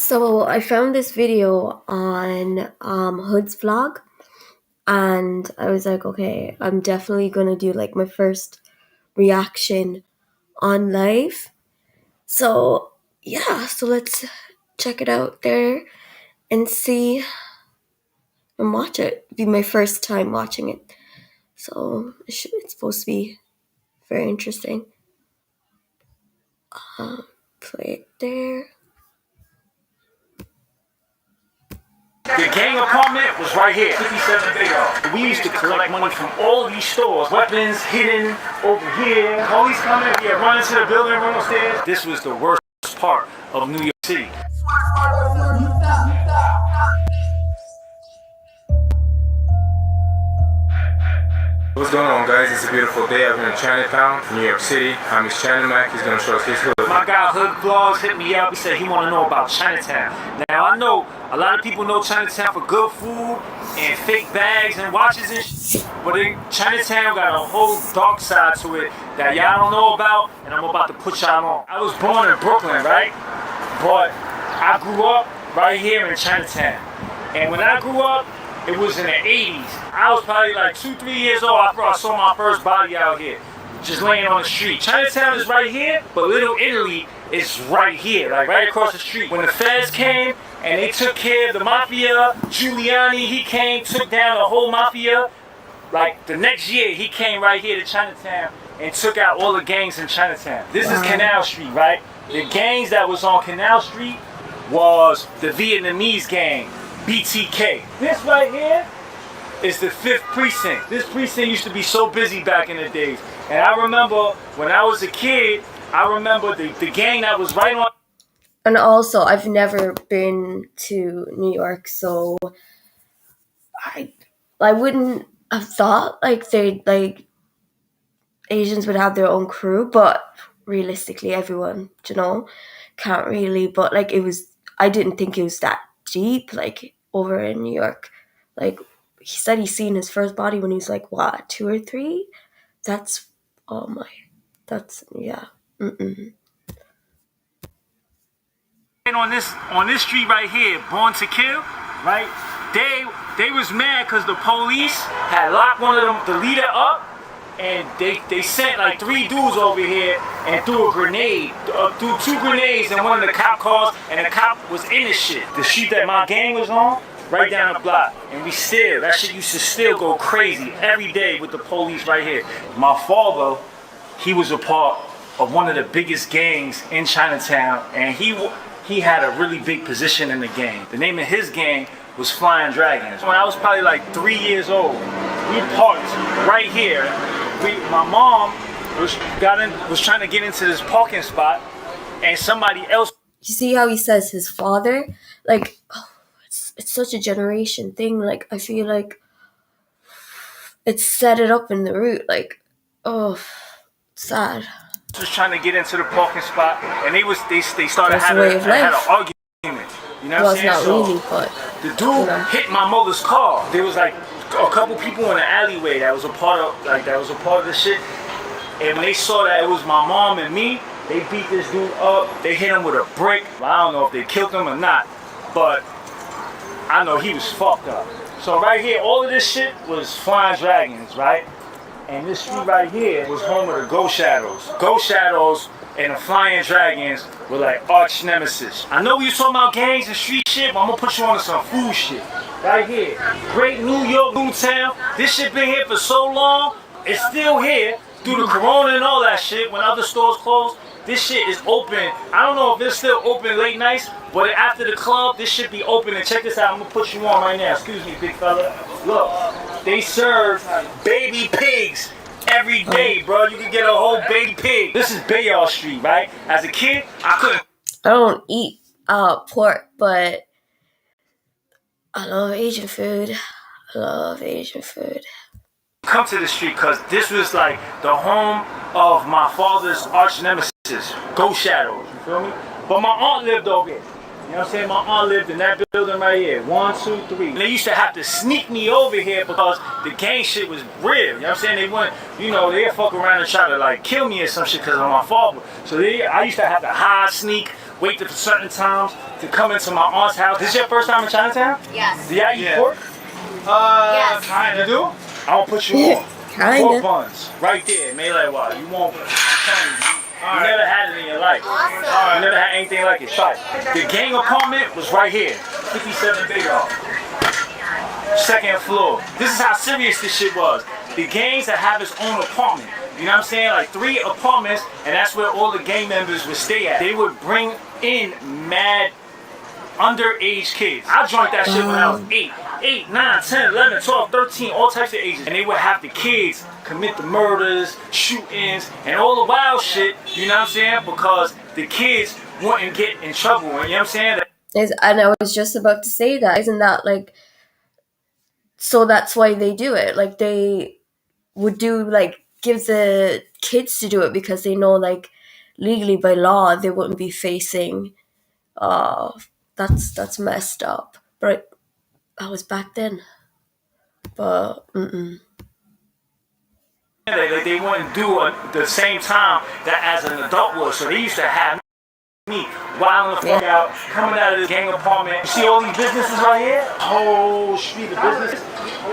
So I found this video on Hoodvlog, and I was like, okay, I'm definitely gonna do like my first reaction on live. So yeah, so let's check it out there and see and watch it. It'll be my first time watching it, so it's supposed to be very interesting. Play it there. The gang apartment was right here, 57 Big O. We used to collect money from all of these stores. Weapons hidden over here. Police coming, run into the building, run upstairs. This was the worst part of New York City. What's going on, guys? It's a beautiful day out here in Chinatown, New York City. I'm his China Mac. He's going to show us his hood. My guy Hoodvlogs hit me up. He said he want to know about Chinatown. Now, I know a lot of people know Chinatown for good food and fake bags and watches and shit. But Chinatown got a whole dark side to it that y'all don't know about, and I'm about to put y'all on. I was born in Brooklyn, right? But I grew up right here in Chinatown. And when I grew up, it was in the 80s. I was probably like 2-3 years old after I saw my first body out here, just laying on the street. Chinatown is right here, but Little Italy is right here, like right across the street. When the feds came and they took care of the mafia, Giuliani, he came, took down the whole mafia. Like the next year, he came right here to Chinatown and took out all the gangs in Chinatown. This is Canal Street, right? The gangs that was on Canal Street was the Vietnamese gang, BTK. This right here is the 5th precinct. This precinct used to be so busy back in the days. And I remember when I was a kid, I remember the gang that was right on. And also, I've never been to New York, so I wouldn't have thought like Asians would have their own crew, but realistically, everyone, can't really. But like I didn't think it was that deep, like over in New York. Like he said, he's seen his first body when he was like what, 2 or 3. That's yeah. On this street right here, Born to Kill, right? They was mad because the police had locked one of them, the leader up, and they sent like 3 dudes over here and threw a grenade, threw 2 grenades in one of the cop cars, and the cop was in the shit. The street that my gang was on, right down the block, and that shit used to still go crazy every day with the police right here. My father, he was a part of one of the biggest gangs in Chinatown, and he had a really big position in the gang. The name of his gang was Flying Dragons. When I was probably like 3 years old, we parked right here. My mom was trying to get into this parking spot, and somebody else. You see how he says his father? Like, it's such a generation thing. Like, I feel like it's set it up in the root. Like, sad. Was trying to get into the parking spot, and they started having an argument. You know what I'm saying? Not really, but the dude hit my mother's car. There was like a couple people in the alleyway that was a part of the shit. And when they saw that it was my mom and me, they beat this dude up. They hit him with a brick. I don't know if they killed him or not, but I know he was fucked up. So right here, all of this shit was Flying Dragons, right? And this street right here was home of the Ghost Shadows. Ghost Shadows and the Flying Dragons were like arch nemesis. I know we was talking about gangs and street shit, but I'm gonna put you on to some food shit. Right here. Great New York, Newtown. This shit been here for so long, it's still here. Through the corona and all that shit, when other stores closed, this shit is open. I don't know if it's still open late nights, but after the club, this should be open. And check this out, I'm gonna put you on right now. Excuse me, big fella. Look, they serve baby pigs every day, bro. You can get a whole baby pig. This is Bayard Street, right? As a kid, I don't eat pork, but I love Asian food. Come to the street because this was like the home of my father's arch nemesis, Ghost Shadows, you feel me? But my aunt lived over here. You know what I'm saying? My aunt lived in that building right here. 1, 2, 3. And they used to have to sneak me over here because the gang shit was real. You know what I'm saying? They wouldn't, they'd fuck around and try to like kill me or some shit because of my father. So I used to have to hide, sneak, wait for certain times to come into my aunt's house. This is your first time in Chinatown? Yes. Do y'all eat pork? Yes. Kinda. You do? I won't put you on. Kinda. Pork buns, right there, Melee Wild. You won't. I'm telling you. You never had it in your life. Awesome. You never had anything like it. Try it. The gang apartment was right here. 57 Big O. Second floor. This is how serious this shit was. The gangs that have its own apartment. You know what I'm saying? Like 3 apartments, and that's where all the gang members would stay at. They would bring in mad underage kids. I joined that shit when I was 8, 9, 10, 11, 12, 13, all types of ages. And they would have the kids commit the murders, shootings, and all the wild shit, you know what I'm saying? Because the kids wouldn't get in trouble, you know what I'm saying? And I was just about to say that. Isn't that like, so that's why they do it. Like they would do like, give the kids to do it because they know like legally by law they wouldn't be facing that's messed up. But I was back then. But They wouldn't do it the same time that as an adult would. So they used to have me wilding the fuck out, coming out of this gang apartment. You see all these businesses right here? Whole street of businesses.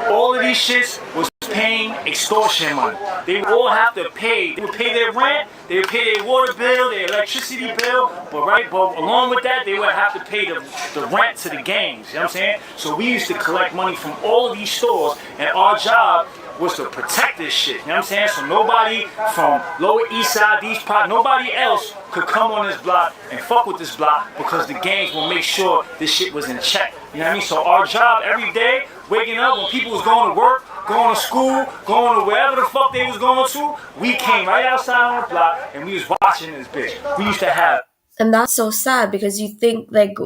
All of these shits was paying extortion money. They would all have to pay. They would pay their rent, they would pay their water bill, their electricity bill, but along with that, they would have to pay the rent to the gangs, you know what I'm saying? So we used to collect money from all of these stores, and our job was to protect this shit, you know what I'm saying? So nobody from Lower East Side, nobody else could come on this block and fuck with this block because the gangs will make sure this shit was in check, you know what I mean? So our job every day, waking up when people was going to work, going to school, going to wherever the fuck they was going to, we came right outside on the block and we was watching this bitch. We used to have. and that's so sad because you think like,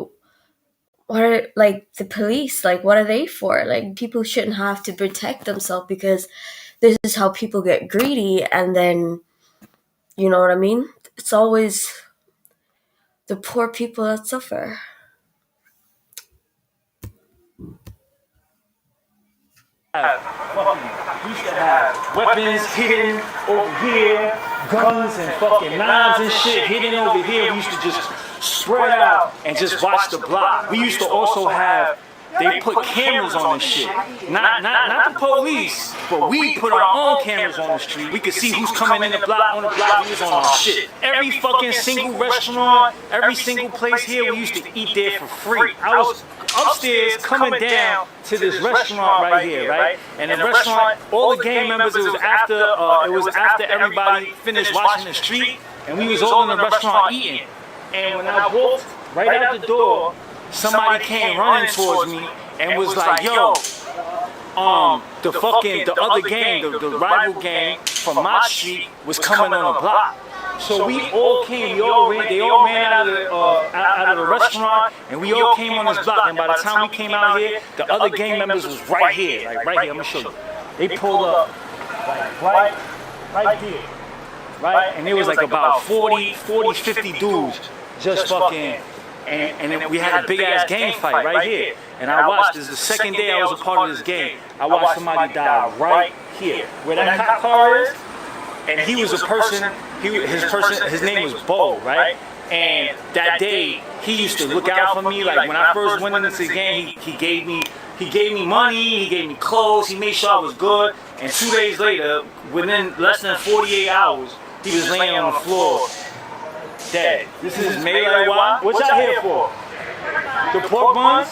what are like the police, like what are they for? Like people shouldn't have to protect themselves because this is how people get greedy, and then you know what I mean? It's always the poor people that suffer. We used to have weapons hidden over here, guns and fucking knives and shit hidden over here. We used to just spread out and just watch the block. We used to also have, they put cameras on this shit. Not the police, but we put our own cameras on the street. We could see who's coming in the block, we was on our shit. Every fucking single restaurant, every single place here, we used to eat there for free. I was upstairs coming down to this restaurant right here, right? And the restaurant, all the gang members, it was after everybody finished watching the street, and we was all in the restaurant eating. And when I walked right out the door, somebody came running towards me and was like, yo, the other gang, the rival gang from my street was coming on the block. So we all came, they all ran out of the restaurant, and we all came on this block. And by the time we came out here, the other gang members was right here, like right here. I'm gonna show you. They pulled up, like right there, right? And there was like about 40, 50 dudes just fucking. And then we had a big ass gang fight right here. And I watched, this is the second day I was a part of this game. I watched somebody die right here, where that cop car is. And he was a person, his name was Bo, right? And that day, he used to look out for me. Like when I first went into the game, he gave me money, he gave me clothes, he made sure I was good. And 2 days later, within less than 48 hours, he was laying on the floor, dead. This is Melee Wild. What y'all here for? The pork buns?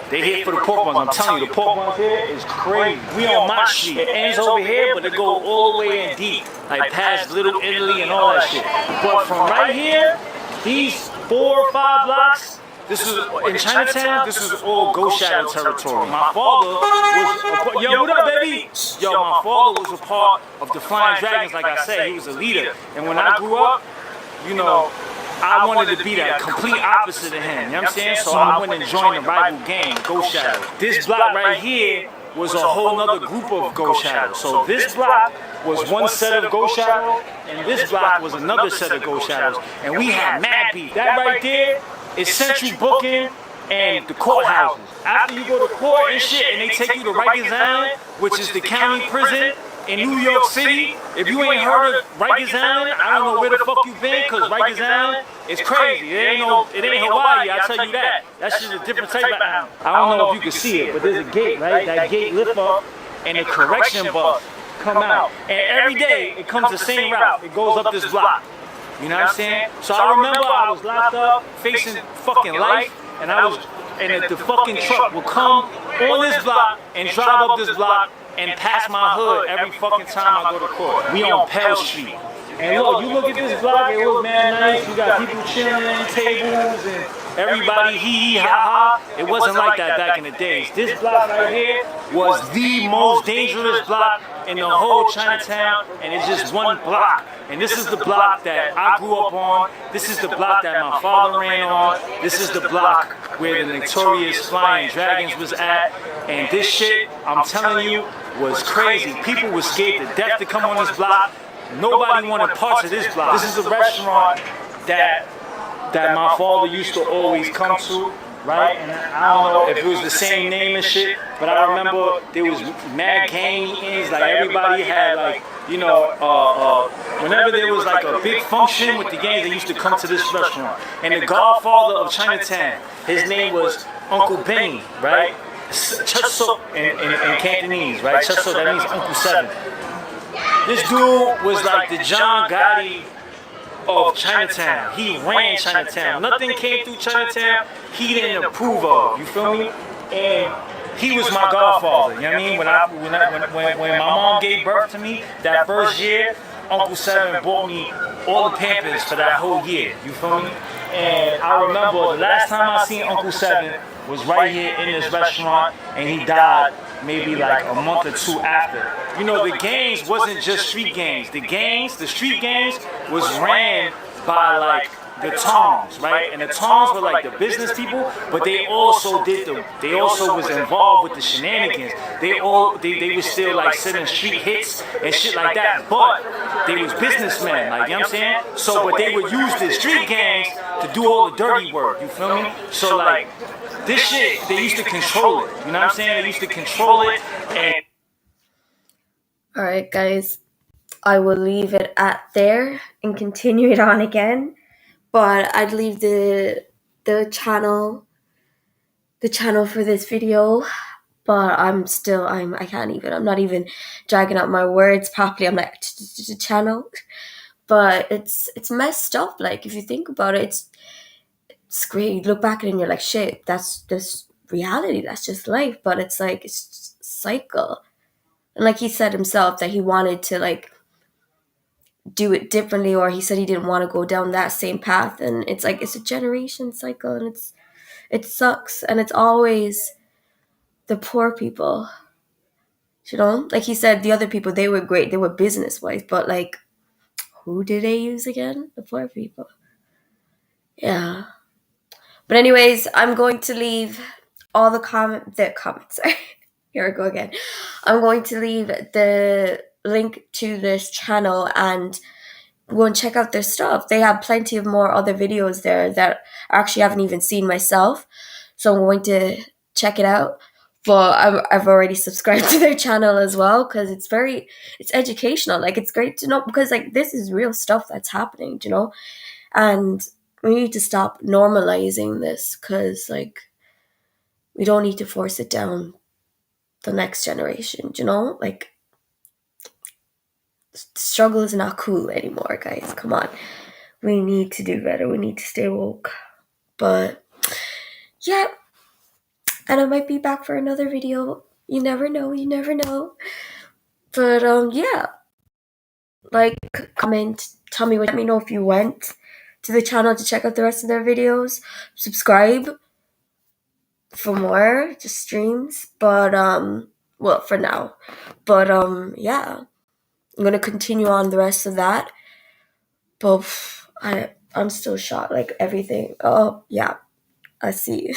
They here for the pork buns. I'm telling you, the pork buns here is crazy. We on my street. It ends over here, but it go all the way in deep. Like past Little Italy and all that shit. But from right here, these 4 or 5 blocks, this is in Chinatown, this is all Ghost Shadow territory. My father was yo, what up, baby? Yo, my father was a part of the Flying Dragons, like I said. He was a leader. And when I grew up, you know, I wanted to be that complete opposite of him, you know what I'm saying? So I went and joined the rival gang, Ghost Shadow. This block right here was a whole other group of Ghost Shadow. So this block was one set of Ghost Shadow, and this block was another set of Ghost Shadows. And we had mad beef. That right there is central booking and the courthouses. After you go to court and shit, and they take you to Rikers Island, which is the county prison, in New York City, if you ain't heard of Rikers Island, I don't know where the fuck you been, cause Rikers Island is crazy. It ain't Hawaii, I tell you that. That's just a different type of island. I don't know if you can see it, but there's a gate, right? That gate lift up, and the correction bus come out. And every day, it comes the same route. It goes up this block. You know what I'm saying? So I remember I was locked up, facing fucking life, and the fucking truck will come on this block and drive up this block and pass my hood every fucking time I go to court. We on Pell Street. And look, you look at this block, it was mad nice. You got people chilling, tables, and everybody hee hee ha ha. It wasn't like that back in the days. This block right here was the most dangerous block in the whole Chinatown, and it's just one block. And this is the block that I grew up on. This is the block that my father ran on. This is the block where the notorious Flying Dragons was at. And this shit, I'm telling you, was crazy. People were scared to death to come on this block. Nobody wanted parts of this block. This is a restaurant that my father used to always come to, right? And I don't know if it was the same name and shit, but I remember there was mad gang meetings. Like everybody had like, you know, whenever there was like a big function with the gangs, they used to come to this restaurant. And the godfather of Chinatown, his name was Uncle Benny, right? Chutso in Cantonese, right? Chutso, that means Uncle Seven. This dude was like the John Gotti of Chinatown. He ran Chinatown. Nothing came through Chinatown he didn't approve of. You feel me? And he was my godfather. You know what I mean? When my mom gave birth to me that first year, Uncle Seven bought me all the Pampers for that whole year. You feel me? And I remember the last time I seen Uncle Seven was right here in this restaurant, and he died maybe like a month or two after. You know, the gangs wasn't just street gangs. The street gangs was ran by like the Toms, right? And the Toms were like the business people, but they also was involved with the shenanigans. They was still like sending street hits and shit like that, but they was businessmen, like, you know what I'm saying? So, but they would use the street gangs to do all the dirty work, you feel me? So like, this shit, they used to control it, you know what I'm saying? They used to control it. And alright guys, I will leave it at there and continue it on again. But I'd leave the channel for this video. But I can't even. I'm not even dragging out my words properly. I'm like channel. But it's messed up. Like if you think about it, it's great. You look back at it and you're like, shit, that's just reality. That's just life. But it's like it's just a cycle. And like he said himself that he wanted to like do it differently, or he said he didn't want to go down that same path, and it's like it's a generation cycle, and it sucks, and it's always the poor people, you know. Like he said, the other people, they were great, they were business wise, but like who did they use again? The poor people. Yeah. But anyways, I'm going to leave all the comments here I go again. I'm going to leave the link to this channel and go and check out their stuff. They have plenty of more other videos there that I actually haven't even seen myself. So I'm going to check it out. But I've already subscribed to their channel as well because it's educational. Like it's great to know because like this is real stuff that's happening, you know? And we need to stop normalizing this because like we don't need to force it down the next generation, you know? Like struggle is not cool anymore, guys. Come on. We need to do better. We need to stay woke. But yeah. And I might be back for another video. You never know. You never know. But yeah. Like, comment, tell me let me know if you went to the channel to check out the rest of their videos. Subscribe for more just streams. But well, for now. But yeah. I'm gonna continue on the rest of that. But I'm still shocked. Like everything. Oh yeah, I see.